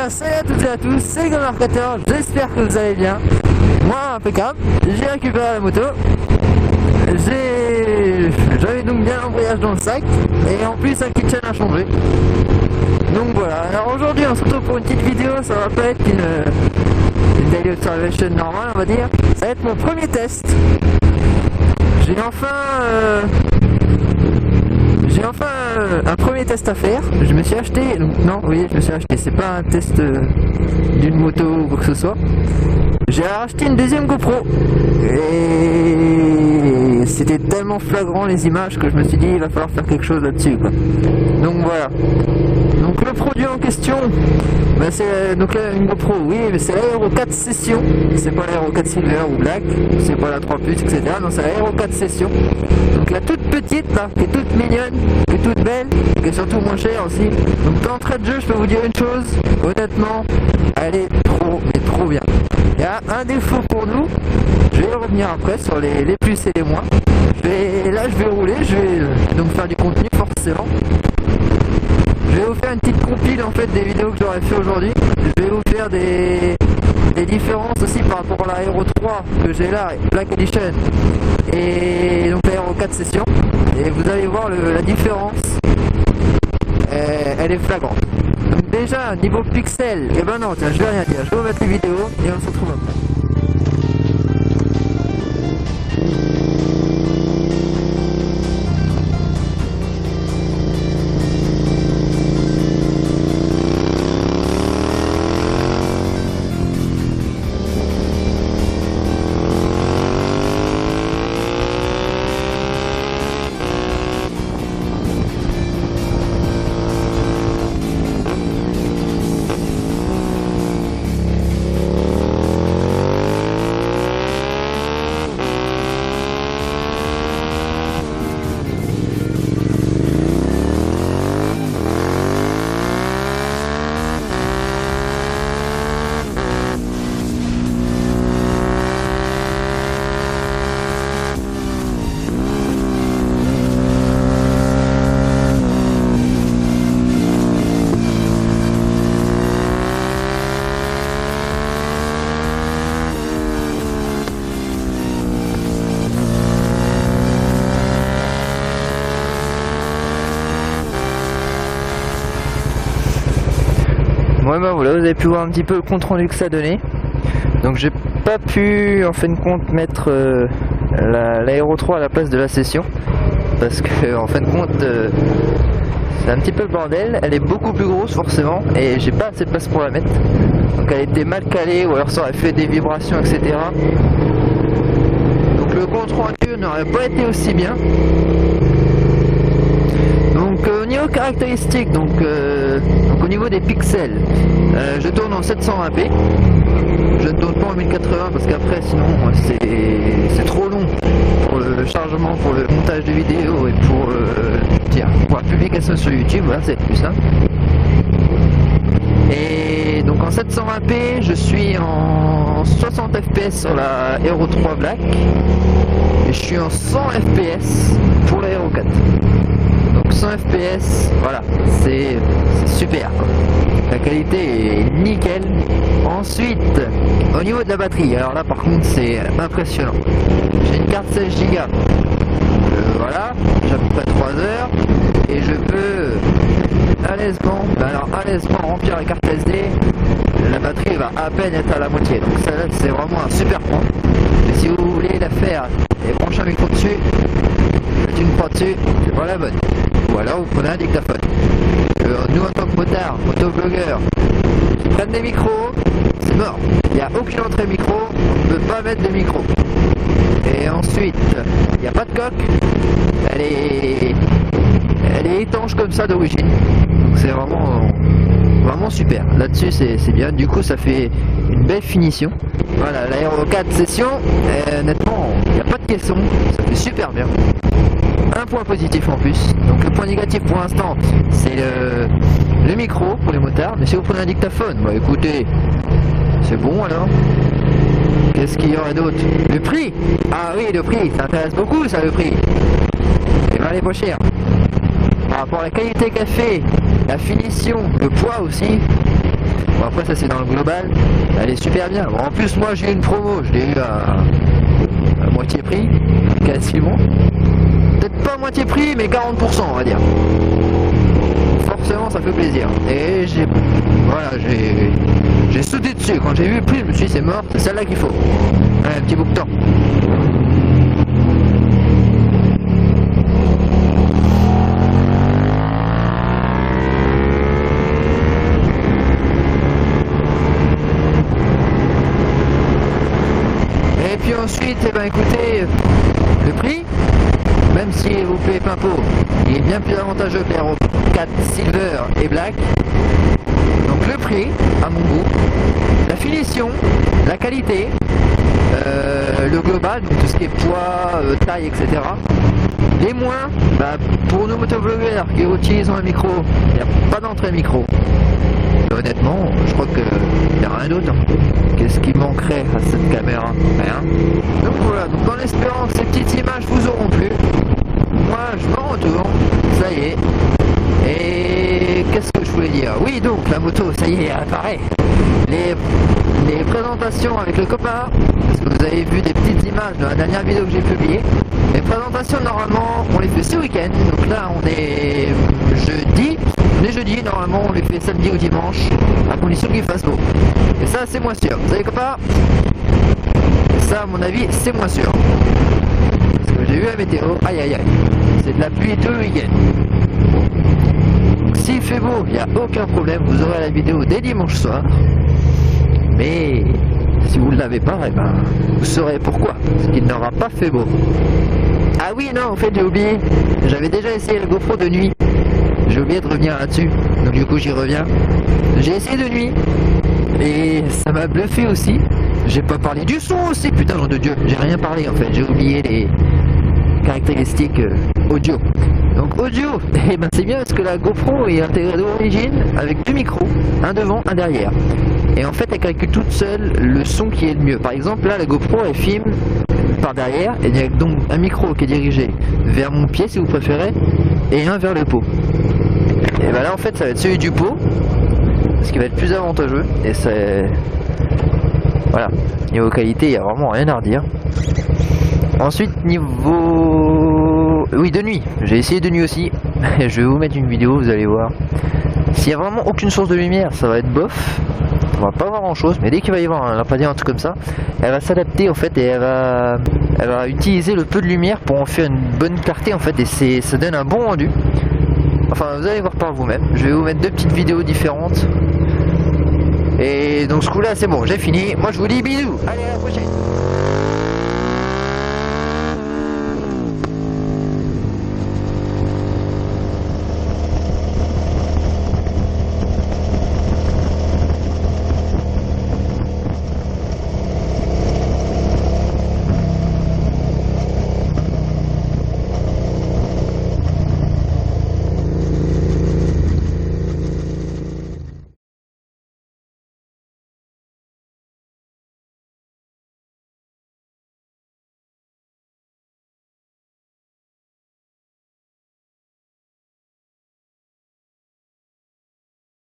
bien, salut à toutes et à tous, c'est GoMarketer, j'espère que vous allez bien. Moi, impeccable, j'ai récupéré la moto. J'avais donc bien l'embrayage dans le sac, et en plus un kitchen à changer. Donc voilà, alors aujourd'hui on se retrouve pour une petite vidéo, ça va pas être une daily observation normale on va dire. Ça va être mon premier test. J'ai enfin un premier test à faire. Je me suis acheté, non, oui, je me suis acheté, c'est pas un test d'une moto ou quoi que ce soit. J'ai acheté une deuxième GoPro et c'était tellement flagrant les images que je me suis dit il va falloir faire quelque chose là-dessus quoi. Donc voilà. Donc le produit en question, bah c'est donc là une GoPro, oui, mais c'est l'Aero 4 Session. C'est pas l'Aero 4 Silver ou Black, c'est pas la 3 Plus, etc. Non, c'est l'Aero 4 Session. Donc la toute petite là, qui est toute mignonne, qui est toute belle, qui est surtout moins chère aussi. Donc d'entrée de jeu, je peux vous dire une chose, honnêtement, elle est trop bien. Il y a un défaut pour nous, je vais revenir après sur les plus et les moins. Là je vais rouler, je vais donc faire du contenu forcément. Je vais vous faire une petite compile en fait des vidéos que j'aurais fait aujourd'hui. Je vais vous faire des différences aussi par rapport à l'Aero 3 que j'ai là, Black Edition, et donc l'Aero 4 Session. Et vous allez voir la différence, elle est flagrante. Donc déjà niveau pixels, et ben non, tiens, je vais rien dire, je vais vous mettre les vidéos et on se retrouve après. Ouais, bah voilà, vous avez pu voir un petit peu le compte rendu que ça donnait. Donc j'ai pas pu en fin de compte mettre l'Aero 3 à la place de la Session, parce que en fin de compte c'est un petit peu le bordel. Elle est beaucoup plus grosse forcément et j'ai pas assez de place pour la mettre, donc elle était mal calée ou alors ça aurait fait des vibrations, etc. Donc le compte rendu n'aurait pas été aussi bien. Donc au niveau caractéristiques, donc au niveau des pixels, je tourne en 720p. Je ne tourne pas en 1080 parce qu'après sinon c'est trop long pour le chargement, pour le montage de vidéos et pour la publication sur YouTube, voilà, c'est plus simple. Et donc en 720p, je suis en 60 fps sur la Aero 3 Black et je suis en 100 fps pour la Aero 4. Donc 100 fps, voilà, c'est super quoi. La qualité est nickel. Ensuite, au niveau de la batterie, alors là par contre c'est impressionnant. J'ai une carte 16 Go, voilà, j'ai à peu près 3 heures et je peux allèsement remplir la carte SD. La batterie va à peine être à la moitié, donc ça c'est vraiment un super point. Et si vous voulez la faire et brancher un micro dessus, faites une croix dessus, c'est pas la bonne. Ou alors vous prenez un dictaphone. Nous en tant que motards, motovlogueurs, qui prennent des micros, c'est mort. Il n'y a aucune entrée micro, on ne peut pas mettre de micro. Et ensuite, il n'y a pas de coque, elle est étanche comme ça d'origine. Donc c'est vraiment super. Là-dessus c'est bien, du coup ça fait une belle finition. Voilà, l'Aero 4 Session, honnêtement, il n'y a pas de caisson, ça fait super bien. Un point positif en plus. Donc le point négatif pour l'instant c'est le micro pour les motards. Mais si vous prenez un dictaphone, bah écoutez, c'est bon alors. Qu'est-ce qu'il y aurait d'autre? Le prix. Ah oui, le prix, ça intéresse beaucoup ça, le prix. Et ben, elle est pas chère. Par rapport à la qualité qu'elle fait, la finition, le poids aussi, Bon après ça c'est dans le global, elle est super bien. Bon, en plus moi j'ai eu une promo, je l'ai eu à moitié prix, quasiment. Peut-être pas à moitié prix mais 40% on va dire. Forcément ça fait plaisir. Et j'ai sauté dessus, quand j'ai vu le prix je me suis dit c'est mort, c'est celle-là qu'il faut. Ouais, un petit bout de temps. Et puis ensuite, eh ben, écoutez, le prix, même si vous payez plein pot, il est bien plus avantageux que l'Hero 4 Silver et Black. Donc le prix, à mon goût, la finition, la qualité, le global, donc tout ce qui est poids, taille, etc. Les moins, bah, pour nos motovlogueurs qui utilisent un micro, il n'y a pas d'entrée micro. Et honnêtement, je crois qu'il n'y a rien d'autre. Qu'est-ce qui manquerait à cette caméra? Rien. Donc voilà, donc en espérant que ces petites images vous auront plu, moi je m'en retourne, ça y est. Et qu'est-ce que je voulais dire? Oui, donc la moto, ça y est, elle apparaît. Les présentations avec le copain, parce que vous avez vu des petites images de la dernière vidéo que j'ai publiée. Les présentations, normalement, on les fait ce week-end. Donc là, on est jeudi, normalement, on les fait samedi ou dimanche, à condition qu'il fasse beau. Et ça, c'est moins sûr. Vous savez copain? Ça, à mon avis, c'est moins sûr. Parce que j'ai vu la météo, aïe aïe aïe. C'est de la pluie tout le week-end. S'il fait beau, il n'y a aucun problème, vous aurez la vidéo dès dimanche soir. Mais si vous ne l'avez pas, eh ben, vous saurez pourquoi. Parce qu'il n'aura pas fait beau. Ah oui, non, en fait, j'ai oublié. J'avais déjà essayé le GoPro de nuit. J'ai oublié de revenir là-dessus. Donc du coup, j'y reviens. J'ai essayé de nuit. Et ça m'a bluffé aussi. J'ai pas parlé du son aussi. Putain, nom de Dieu. J'ai rien parlé en fait. J'ai oublié les caractéristiques audio. Donc audio, eh ben c'est bien parce que la GoPro est intégrée d'origine avec deux micros, un devant, un derrière. Et en fait elle calcule toute seule le son qui est le mieux. Par exemple là la GoPro elle filme par derrière, et il y a donc un micro qui est dirigé vers mon pied si vous préférez, et un vers le pot. Et ben là en fait ça va être celui du pot, ce qui va être plus avantageux, et c'est... Voilà, niveau qualité il n'y a vraiment rien à redire. Ensuite niveau... Oui, de nuit, j'ai essayé de nuit aussi. Je vais vous mettre une vidéo, vous allez voir. S'il n'y a vraiment aucune source de lumière, ça va être bof. On va pas voir grand chose, mais dès qu'il va y avoir un lampadaire, un truc comme ça, elle va s'adapter en fait et elle va utiliser le peu de lumière pour en faire une bonne clarté en fait, et ça donne un bon rendu. Enfin, vous allez voir par vous-même. Je vais vous mettre deux petites vidéos différentes. Et donc ce coup là c'est bon, j'ai fini. Moi je vous dis bisous. Allez, à la prochaine.